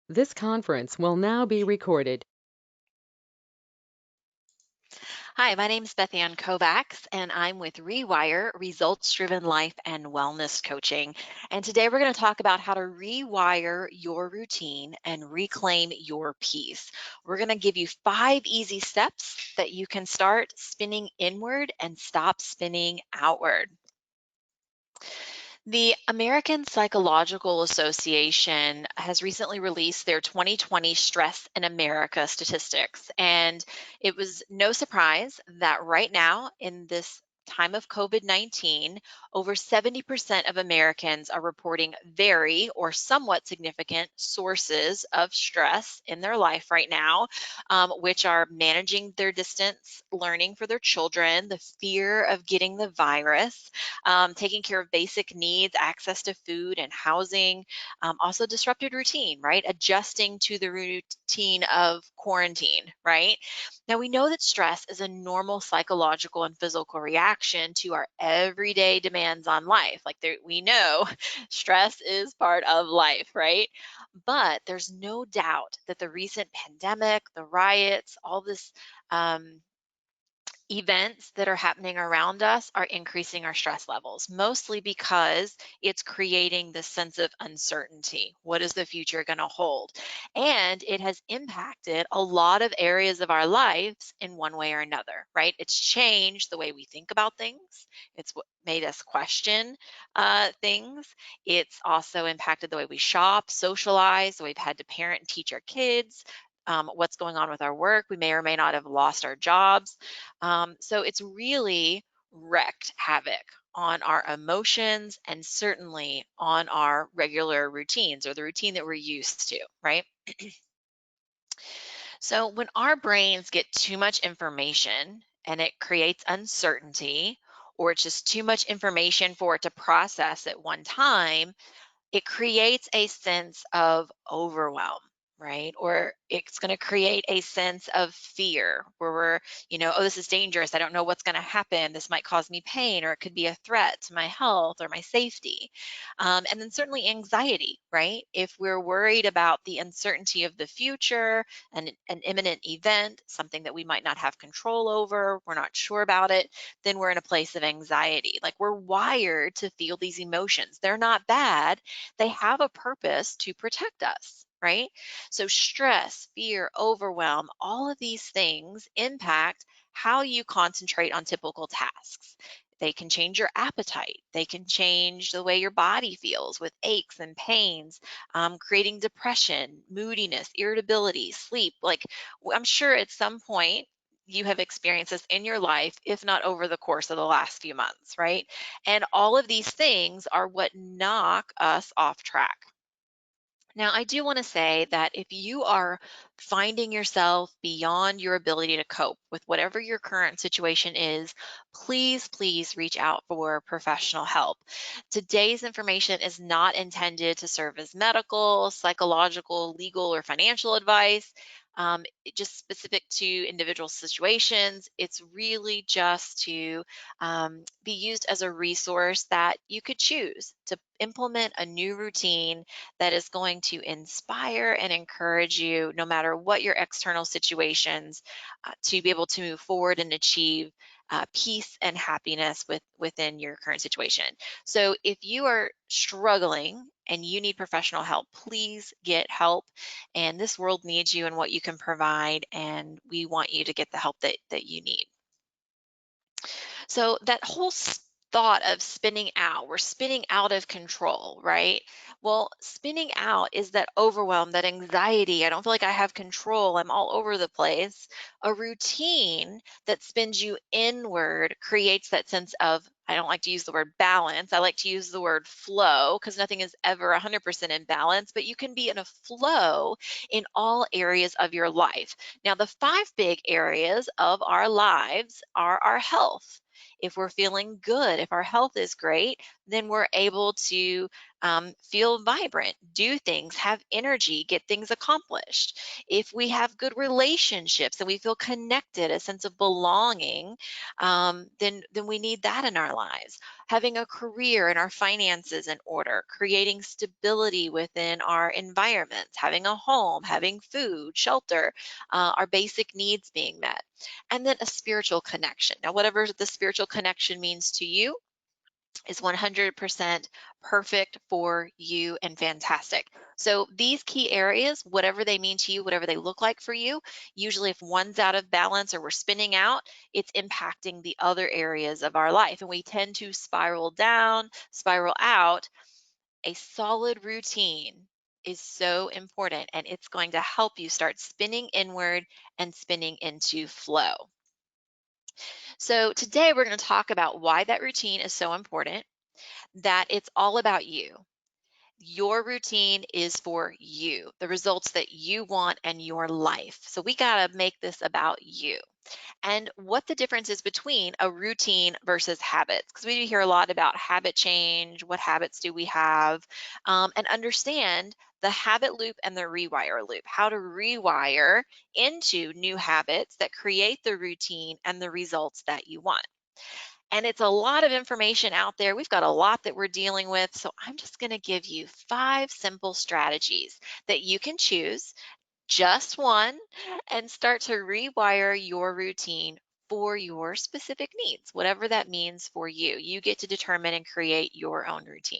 This conference will now be recorded. Hi, my name is Beth Ann Kovacs, and I'm with Rewire Results Driven Life and Wellness Coaching. And today we're going to talk about how to rewire your routine and reclaim your peace. We're going to give you 5 easy steps that you can start spinning inward and stop spinning outward. The American Psychological Association has recently released their 2020 Stress in America statistics. And it was no surprise that right now, in this time of COVID-19, over 70% of Americans are reporting very or somewhat significant sources of stress in their life right now, which are managing their distance learning for their children, the fear of getting the virus, taking care of basic needs, access to food and housing, also disrupted routine, right? Adjusting to the routine of quarantine, right? Now, we know that stress is a normal psychological and physical reaction to our everyday demands on life. Like we know stress is part of life, right? But there's no doubt that the recent pandemic, the riots, all this events that are happening around us are increasing our stress levels, mostly because it's creating this sense of uncertainty. What is the future going to hold? And it has impacted a lot of areas of our lives in one way or another, right? It's changed the way we think about things. It's what made us question things. It's also impacted the way we shop, socialize, the way we've had to parent and teach our kids. What's going on with our work. We may or may not have lost our jobs. So it's really wreaked havoc on our emotions and certainly on our regular routines or the routine that we're used to, right? So when our brains get too much information and it creates uncertainty, or it's just too much information for it to process at one time, it creates a sense of overwhelm, right? Or it's going to create a sense of fear where we're, oh, this is dangerous. I don't know what's going to happen. This might cause me pain, or it could be a threat to my health or my safety. And then certainly anxiety, right? If we're worried about the uncertainty of the future and an imminent event, something that we might not have control over, we're not sure about it, then we're in a place of anxiety. Like we're wired to feel these emotions. They're not bad, they have a purpose to protect us, right? So stress, fear, overwhelm, all of these things impact how you concentrate on typical tasks. They can change your appetite. They can change the way your body feels with aches and pains, creating depression, moodiness, irritability, sleep. Like I'm sure at some point you have experienced this in your life, if not over the course of the last few months, right? And all of these things are what knock us off track. Now, I do want to say that if you are finding yourself beyond your ability to cope with whatever your current situation is, please, please reach out for professional help. Today's information is not intended to serve as medical, psychological, legal, or financial advice. Just specific to individual situations. It's really just to be used as a resource that you could choose to implement a new routine that is going to inspire and encourage you, no matter what your external situations, to be able to move forward and achieve peace and happiness within your current situation. So if you are struggling and you need professional help, please get help. And this world needs you and what you can provide, and we want you to get the help that you need. So that whole thought of spinning out, we're spinning out of control, right? Well, spinning out is that overwhelm, that anxiety. I don't feel like I have control. I'm all over the place. A routine that spins you inward creates that sense of, I don't like to use the word balance. I like to use the word flow because nothing is ever 100% in balance, but you can be in a flow in all areas of your life. Now, the 5 big areas of our lives are our health. If we're feeling good, if our health is great, then we're able to feel vibrant, do things, have energy, get things accomplished. If we have good relationships and we feel connected, a sense of belonging, then we need that in our lives. Having a career and our finances in order, creating stability within our environments, having a home, having food, shelter, our basic needs being met, and then a spiritual connection. Now, whatever the spiritual connection means to you is 100% perfect for you and fantastic. So these key areas, whatever they mean to you, whatever they look like for you, usually if one's out of balance or we're spinning out, it's impacting the other areas of our life. And we tend to spiral down, spiral out. A solid routine is so important, and it's going to help you start spinning inward and spinning into flow. So today we're going to talk about why that routine is so important, that it's all about you. Your routine is for you, the results that you want and your life. So we got to make this about you and what the difference is between a routine versus habits. Because we do hear a lot about habit change. What habits do we have? And understand the habit loop and the rewire loop, how to rewire into new habits that create the routine and the results that you want. And it's a lot of information out there. We've got a lot that we're dealing with. So I'm just going to give you 5 simple strategies that you can choose, just one, and start to rewire your routine for your specific needs, whatever that means for you. You get to determine and create your own routine.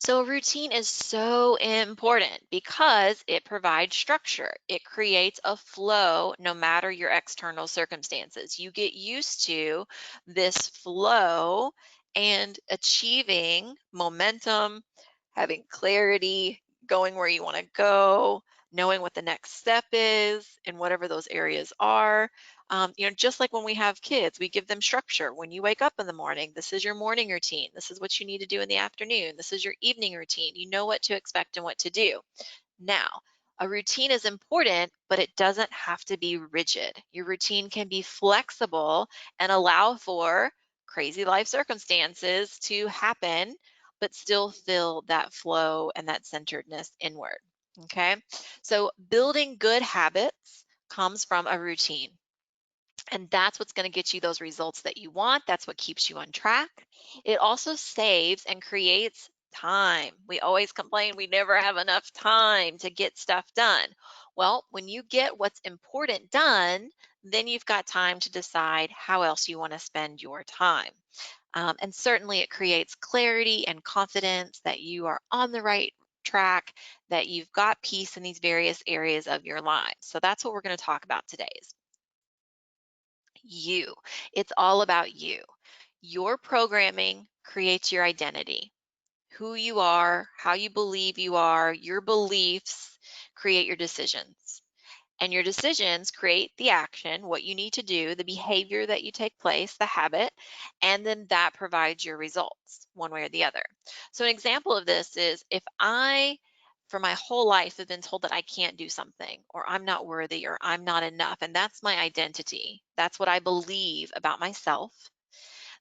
So, a routine is so important because it provides structure. It creates a flow no matter your external circumstances. You get used to this flow and achieving momentum, having clarity, going where you want to go, knowing what the next step is and whatever those areas are. Just like when we have kids, we give them structure. When you wake up in the morning, this is your morning routine. This is what you need to do in the afternoon. This is your evening routine. You know what to expect and what to do. Now, a routine is important, but it doesn't have to be rigid. Your routine can be flexible and allow for crazy life circumstances to happen, but still feel that flow and that centeredness inward. Okay, so building good habits comes from a routine. And that's what's going to get you those results that you want. That's what keeps you on track. It also saves and creates time. We always complain we never have enough time to get stuff done. Well, when you get what's important done, then you've got time to decide how else you want to spend your time. And certainly it creates clarity and confidence that you are on the right track, that you've got peace in these various areas of your life. So that's what we're going to talk about today is you. It's all about you. Your programming creates your identity. Who you are, how you believe you are, your beliefs create your decisions. And your decisions create the action, what you need to do, the behavior that you take place, the habit, and then that provides your results one way or the other. So, an example of this is if I, for my whole life, have been told that I can't do something, or I'm not worthy, or I'm not enough, and that's my identity, that's what I believe about myself,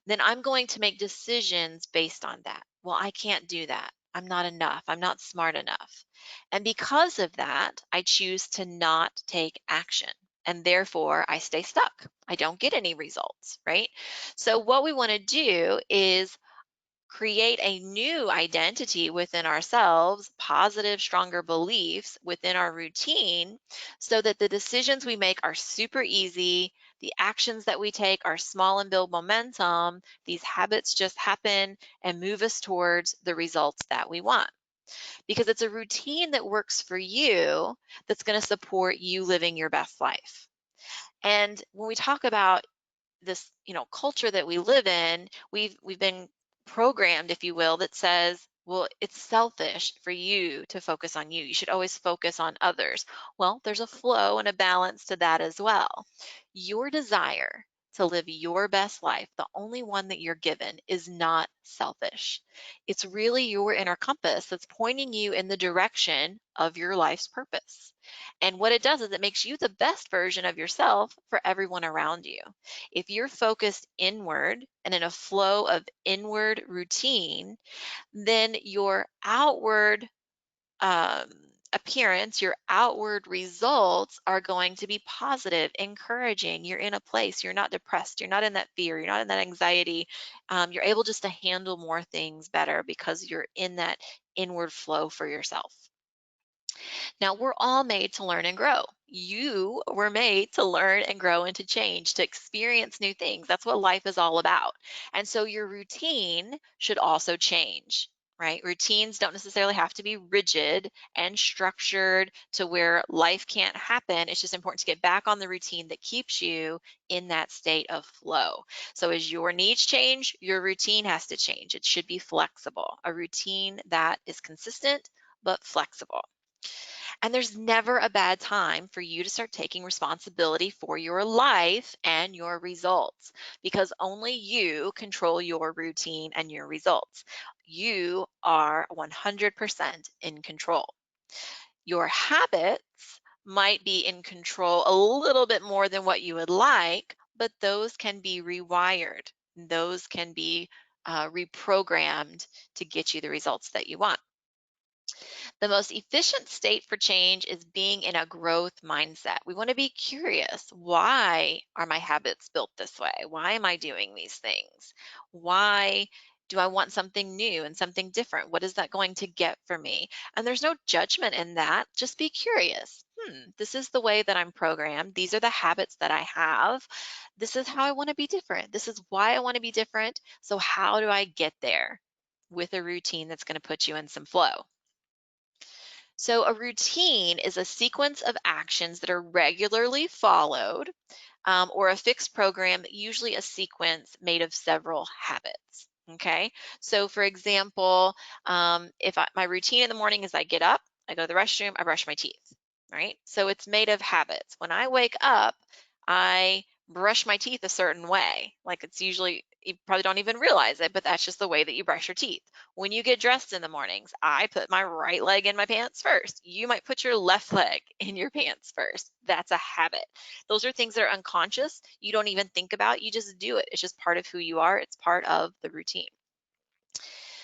then I'm going to make decisions based on that. Well, I can't do that. I'm not enough. I'm not smart enough. And because of that, I choose to not take action. And therefore, I stay stuck. I don't get any results, right? So, what we want to do is create a new identity within ourselves, positive, stronger beliefs within our routine, so that the decisions we make are super easy. The actions that we take are small and build momentum. These habits just happen and move us towards the results that we want. Because it's a routine that works for you that's going to support you living your best life. And when we talk about this culture that we live in, we've been programmed, if you will, that says, well, it's selfish for you to focus on you, you should always focus on others. Well, there's a flow and a balance to that as well. Your desire to live your best life, the only one that you're given, is not selfish. It's really your inner compass that's pointing you in the direction of your life's purpose. And what it does is it makes you the best version of yourself for everyone around you. If you're focused inward and in a flow of inward routine, then your outward um, appearance, your outward results are going to be positive, encouraging. You're in a place, you're not depressed, you're not in that fear, you're not in that anxiety. You're able just to handle more things better because you're in that inward flow for yourself. Now, we're all made to learn and grow. You were made to learn and grow and to change, to experience new things. That's what life is all about. And so your routine should also change, right? Routines don't necessarily have to be rigid and structured to where life can't happen. It's just important to get back on the routine that keeps you in that state of flow. So as your needs change, your routine has to change. It should be flexible, a routine that is consistent but flexible. And there's never a bad time for you to start taking responsibility for your life and your results because only you control your routine and your results. You are 100% in control. Your habits might be in control a little bit more than what you would like, but those can be rewired. Those can be reprogrammed to get you the results that you want. The most efficient state for change is being in a growth mindset. We want to be curious. Why are my habits built this way? Why am I doing these things? Why do I want something new and something different? What is that going to get for me? And there's no judgment in that. Just be curious. This is the way that I'm programmed. These are the habits that I have. This is how I want to be different. This is why I want to be different. So, how do I get there with a routine that's going to put you in some flow? So, a routine is a sequence of actions that are regularly followed, or a fixed program, usually a sequence made of several habits. Okay. So, for example, my routine in the morning is I get up, I go to the restroom, I brush my teeth, right? So, it's made of habits. When I wake up, I brush my teeth a certain way. Like it's usually, you probably don't even realize it, but that's just the way that you brush your teeth. When you get dressed in the mornings, I put my right leg in my pants first. You might put your left leg in your pants first. That's a habit. Those are things that are unconscious. You don't even think about, you just do it. It's just part of who you are. It's part of the routine.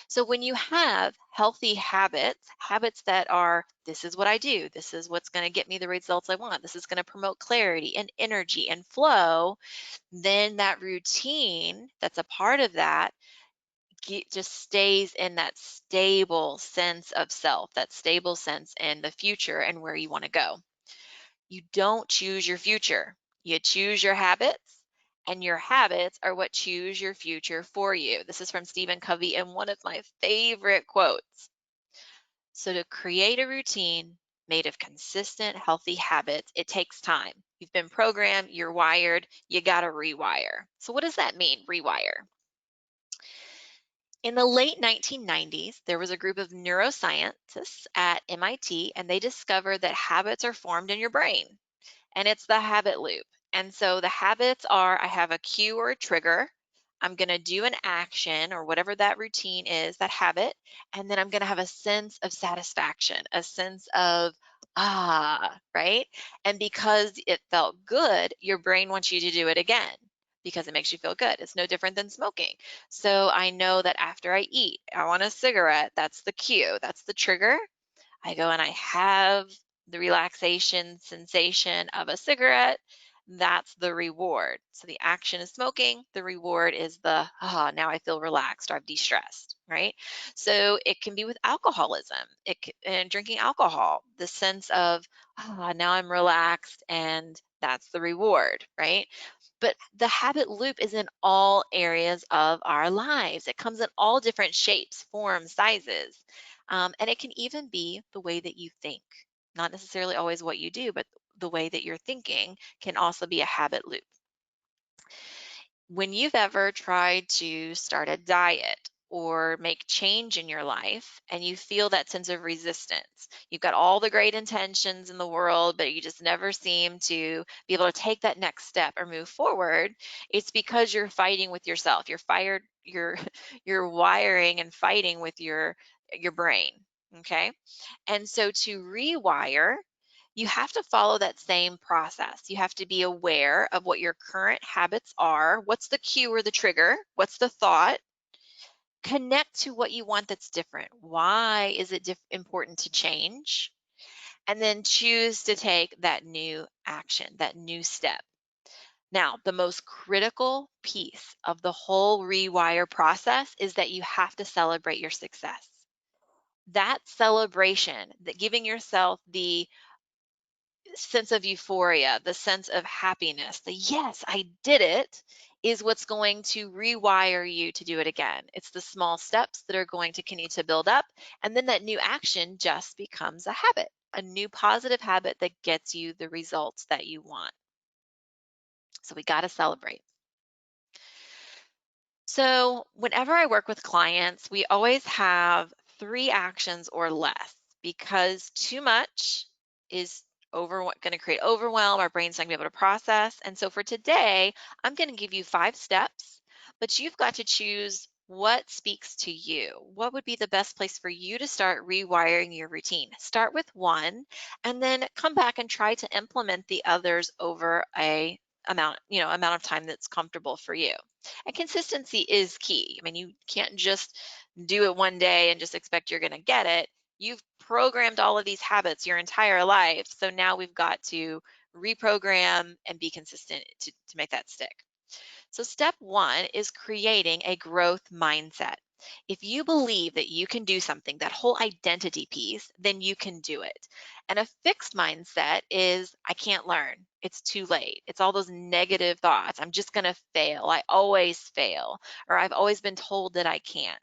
So when you have healthy habits, habits that are, this is what I do, this is what's going to get me the results I want, this is going to promote clarity and energy and flow, then that routine that's a part of that just stays in that stable sense of self, that stable sense in the future and where you want to go. You don't choose your future. You choose your habits, and your habits are what choose your future for you. This is from Stephen Covey and one of my favorite quotes. So, to create a routine made of consistent, healthy habits, it takes time. You've been programmed, you're wired, you got to rewire. So, what does that mean, rewire? In the late 1990s, there was a group of neuroscientists at MIT, and they discovered that habits are formed in your brain, and it's the habit loop. And so the habits are, I have a cue or a trigger. I'm going to do an action or whatever that routine is, that habit, and then I'm going to have a sense of satisfaction, a sense of, right? And because it felt good, your brain wants you to do it again because it makes you feel good. It's no different than smoking. So I know that after I eat, I want a cigarette. That's the cue, that's the trigger. I go and I have the relaxation sensation of a cigarette. That's the reward. So the action is smoking. The reward is the, now I feel relaxed or I've de-stressed, right? So it can be with alcoholism, and drinking alcohol, the sense of, now I'm relaxed and that's the reward, right? But the habit loop is in all areas of our lives. It comes in all different shapes, forms, sizes. And it can even be the way that you think, not necessarily always what you do, but the way that you're thinking can also be a habit loop. When you've ever tried to start a diet, or make change in your life and you feel that sense of resistance. You've got all the great intentions in the world, but you just never seem to be able to take that next step or move forward. It's because you're fighting with yourself. You're you're wiring and fighting with your brain. Okay? And so to rewire, you have to follow that same process. You have to be aware of what your current habits are. What's the cue or the trigger? What's the thought? Connect to what you want that's different. Why is it important to change? And then choose to take that new action, that new step. Now, the most critical piece of the whole rewire process is that you have to celebrate your success. That celebration, that giving yourself the sense of euphoria, the sense of happiness, the yes, I did it, is what's going to rewire you to do it again. It's the small steps that are going to continue to build up. And then that new action just becomes a habit, a new positive habit that gets you the results that you want. So we got to celebrate. So, whenever I work with clients, we always have 3 actions or less because too much is going to create overwhelm. Our brain's not going to be able to process. And so, for today, I'm going to give you 5 steps, but you've got to choose what speaks to you. What would be the best place for you to start rewiring your routine? Start with one and then come back and try to implement the others over a amount of time that's comfortable for you. And consistency is key. I mean, you can't just do it one day and just expect you're going to get it. You've programmed all of these habits your entire life. So now we've got to reprogram and be consistent to make that stick. So, step one is creating a growth mindset. If you believe that you can do something, that whole identity piece, then you can do it. And a fixed mindset is, I can't learn. It's too late. It's all those negative thoughts. I'm just going to fail. I always fail. Or I've always been told that I can't.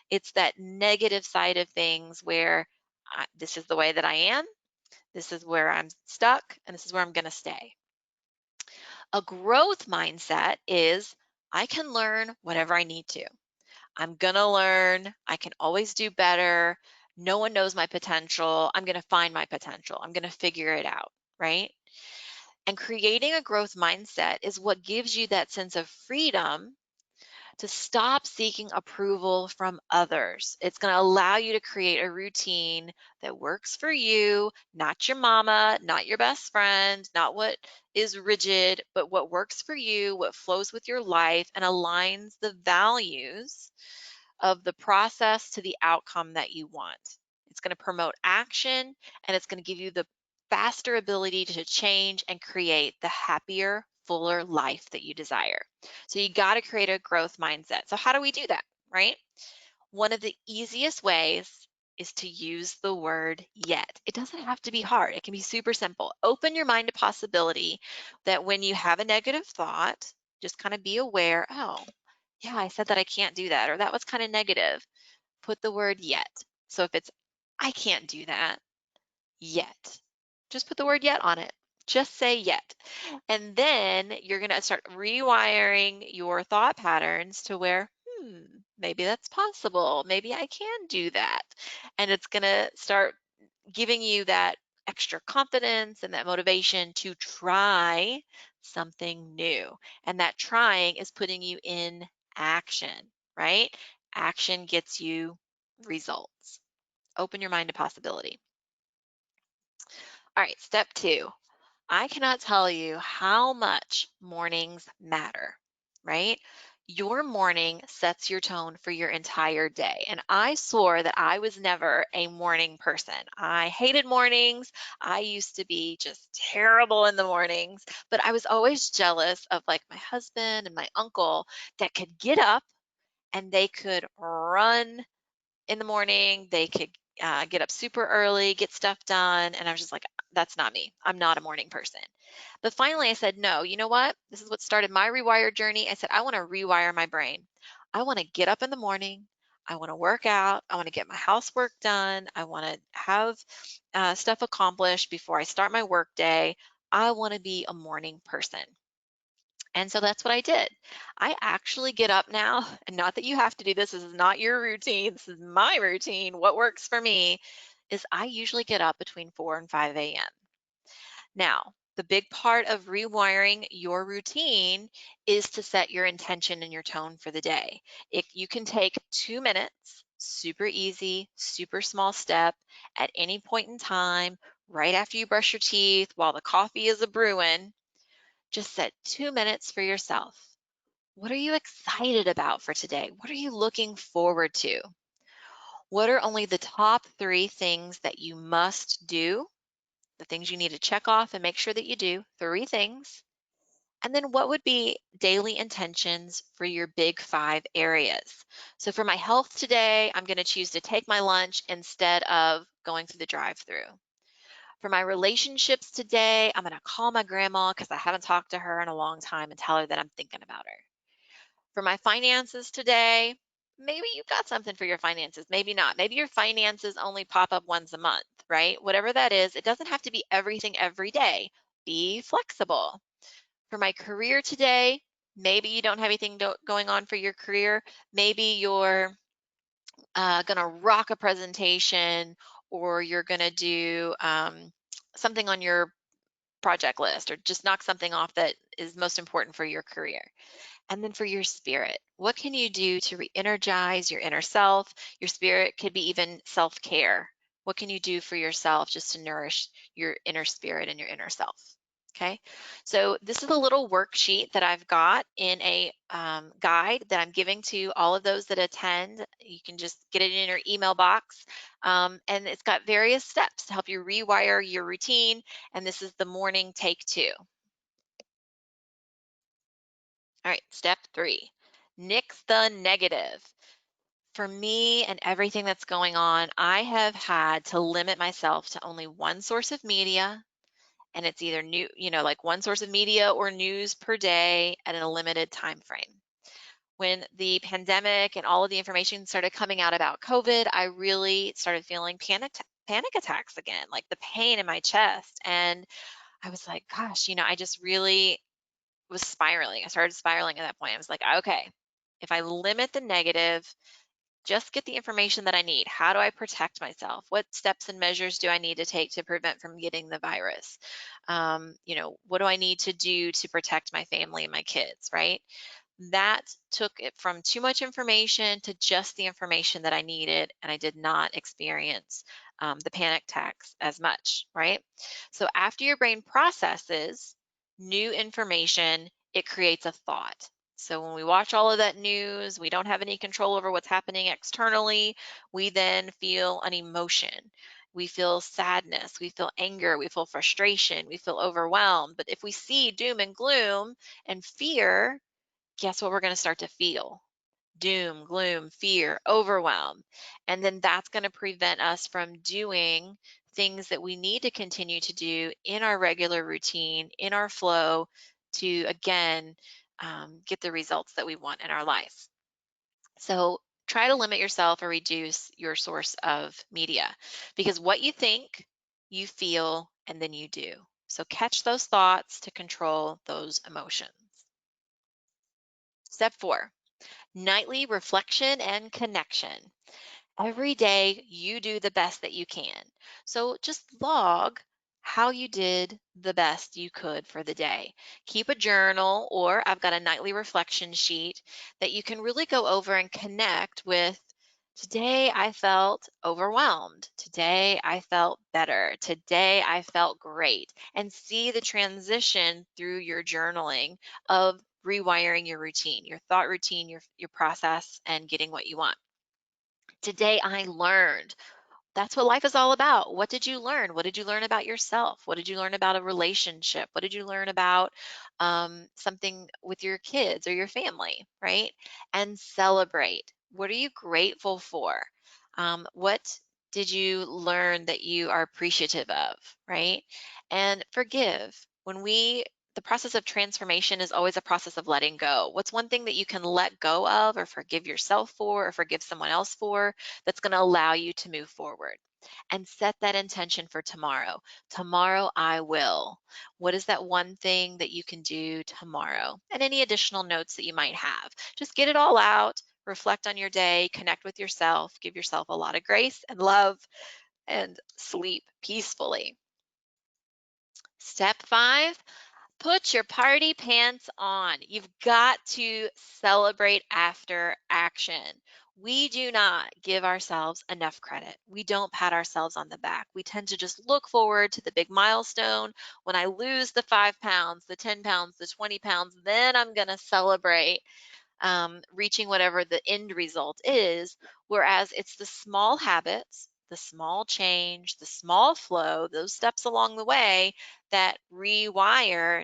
It's that negative side of things where this is the way that I am. This is where I'm stuck. And this is where I'm going to stay. A growth mindset is I can learn whatever I need to. I'm going to learn. I can always do better. No one knows my potential. I'm going to find my potential. I'm going to figure it out, right? And creating a growth mindset is what gives you that sense of freedom to stop seeking approval from others. It's going to allow you to create a routine that works for you, not your mama, not your best friend, not what is rigid, but what works for you, what flows with your life and aligns the values of the process to the outcome that you want. It's going to promote action and it's going to give you the faster ability to change and create the happier, fuller life that you desire. So you got to create a growth mindset. So how do we do that, right? One of the easiest ways is to use the word yet. It doesn't have to be hard. It can be super simple. Open your mind to possibility that when you have a negative thought, just kind of be aware, oh, yeah, I said that I can't do that, or that was kind of negative. Put the word yet. So if it's, I can't do that yet, just put the word yet on it. Just say yet. And then you're going to start rewiring your thought patterns to where, maybe that's possible. Maybe I can do that. And it's going to start giving you that extra confidence and that motivation to try something new. And that trying is putting you in action, right? Action gets you results. Open your mind to possibility. All right, step 2. I cannot tell you how much mornings matter, right? Your morning sets your tone for your entire day. And I swore that I was never a morning person. I hated mornings. I used to be just terrible in the mornings, but I was always jealous of like my husband and my uncle that could get up and they could run in the morning. They could get up super early, get stuff done. And I was just like, that's not me. I'm not a morning person. But finally, I said, no, you know what? This is what started my rewire journey. I said, I want to rewire my brain. I want to get up in the morning. I want to work out. I want to get my housework done. I want to have stuff accomplished before I start my work day. I want to be a morning person. And so that's what I did. I actually get up now, and not that you have to do this, this is not your routine, this is my routine. What works for me is I usually get up between 4 and 5 a.m. Now, the big part of rewiring your routine is to set your intention and your tone for the day. If you can take 2 minutes, super easy, super small step at any point in time, right after you brush your teeth, while the coffee is a brewing, just set 2 minutes for yourself. What are you excited about for today? What are you looking forward to? What are only the top 3 things that you must do? The things you need to check off and make sure that you do, 3 things. And then what would be daily intentions for your big 5 areas? So for my health today, I'm going to choose to take my lunch instead of going through the drive through. For my relationships today, I'm going to call my grandma because I haven't talked to her in a long time and tell her that I'm thinking about her. For my finances today, maybe you've got something for your finances, maybe not. Maybe your finances only pop up once a month, right? Whatever that is, it doesn't have to be everything every day. Be flexible. For my career today, maybe you don't have anything going on for your career. Maybe you're going to rock a presentation, or you're going to do something on your project list, or just knock something off that is most important for your career. And then for your spirit, what can you do to re-energize your inner self? Your spirit could be even self-care. What can you do for yourself just to nourish your inner spirit and your inner self? Okay, so this is a little worksheet that I've got in a guide that I'm giving to all of those that attend. You can just get it in your email box. And it's got various steps to help you rewire your routine. And this is the morning take 2. All right, step 3, nix the negative. For me and everything that's going on, I have had to limit myself to only one source of media, and it's either new, like one source of media or news per day at a limited time frame. When the pandemic and all of the information started coming out about COVID, I really started feeling panic attacks again, like the pain in my chest. And I was like, gosh, I just really was spiraling. I started spiraling at that point. I was like, okay, if I limit the negative, just get the information that I need. How do I protect myself? What steps and measures do I need to take to prevent from getting the virus? What do I need to do to protect my family and my kids, right? That took it from too much information to just the information that I needed, and I did not experience the panic attacks as much, right? So after your brain processes new information, it creates a thought. So when we watch all of that news, we don't have any control over what's happening externally. We then feel an emotion. We feel sadness, we feel anger, we feel frustration, we feel overwhelmed. But if we see doom and gloom and fear, guess what we're going to start to feel? Doom, gloom, fear, overwhelm. And then that's going to prevent us from doing things that we need to continue to do in our regular routine, in our flow, to again get the results that we want in our life. So try to limit yourself or reduce your source of media, because what you think, you feel, and then you do. So catch those thoughts to control those emotions. Step 4, nightly reflection and connection. Every day you do the best that you can. So just log how you did the best you could for the day. Keep a journal, or I've got a nightly reflection sheet that you can really go over and connect with. Today I felt overwhelmed. Today I felt better. Today I felt great. And see the transition through your journaling of rewiring your routine, your thought routine, your process, and getting what you want. Today I learned. That's what life is all about. What did you learn? What did you learn about yourself? What did you learn about a relationship? What did you learn about something with your kids or your family, right? And celebrate. What are you grateful for? What did you learn that you are appreciative of, right? And forgive. The process of transformation is always a process of letting go. What's one thing that you can let go of, or forgive yourself for, or forgive someone else for, that's going to allow you to move forward? and set that intention for tomorrow. Tomorrow I will. What is that one thing that you can do tomorrow? And any additional notes that you might have. Just get it all out, reflect on your day, connect with yourself, give yourself a lot of grace and love, and sleep peacefully. Step 5, put your party pants on. You've got to celebrate after action. We do not give ourselves enough credit. We don't pat ourselves on the back. We tend to just look forward to the big milestone. When I lose the 5 pounds, the 10 pounds, the 20 pounds, then I'm going to celebrate reaching whatever the end result is. Whereas it's the small habits, the small change, the small flow, those steps along the way that rewire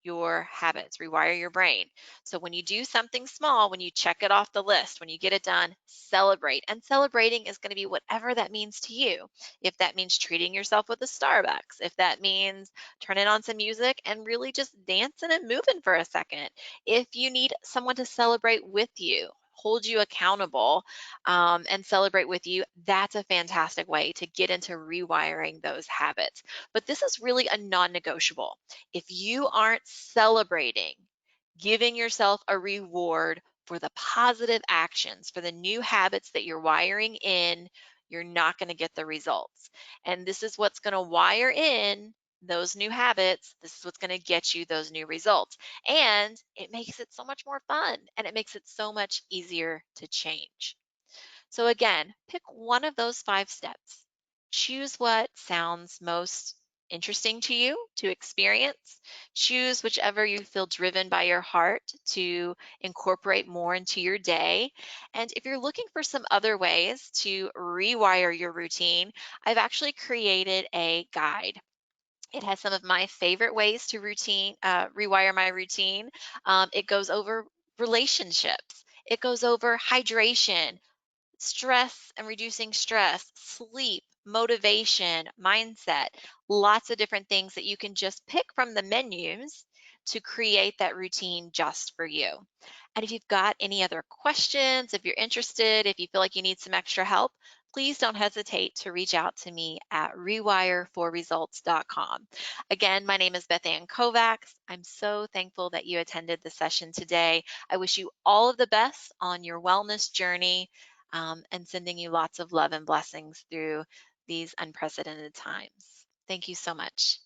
your habits, rewire your brain. So when you do something small, when you check it off the list, when you get it done, celebrate. And celebrating is going to be whatever that means to you. If that means treating yourself with a Starbucks, if that means turning on some music and really just dancing and moving for a second, if you need someone to celebrate with you, hold you accountable, and celebrate with you, that's a fantastic way to get into rewiring those habits. But this is really a non-negotiable. If you aren't celebrating, giving yourself a reward for the positive actions, for the new habits that you're wiring in, you're not going to get the results. And this is what's going to wire in those new habits. This is what's going to get you those new results. And it makes it so much more fun and it makes it so much easier to change. So again, pick one of those 5 steps. Choose what sounds most interesting to you to experience. Choose whichever you feel driven by your heart to incorporate more into your day. And if you're looking for some other ways to rewire your routine, I've actually created a guide. It has some of my favorite ways to rewire my routine. It goes over relationships. It goes over hydration, stress and reducing stress, sleep, motivation, mindset, lots of different things that you can just pick from the menus to create that routine just for you. And if you've got any other questions, if you're interested, if you feel like you need some extra help, please don't hesitate to reach out to me at rewireforresults.com. Again, my name is Beth Ann Kovacs. I'm so thankful that you attended the session today. I wish you all of the best on your wellness journey, and sending you lots of love and blessings through these unprecedented times. Thank you so much.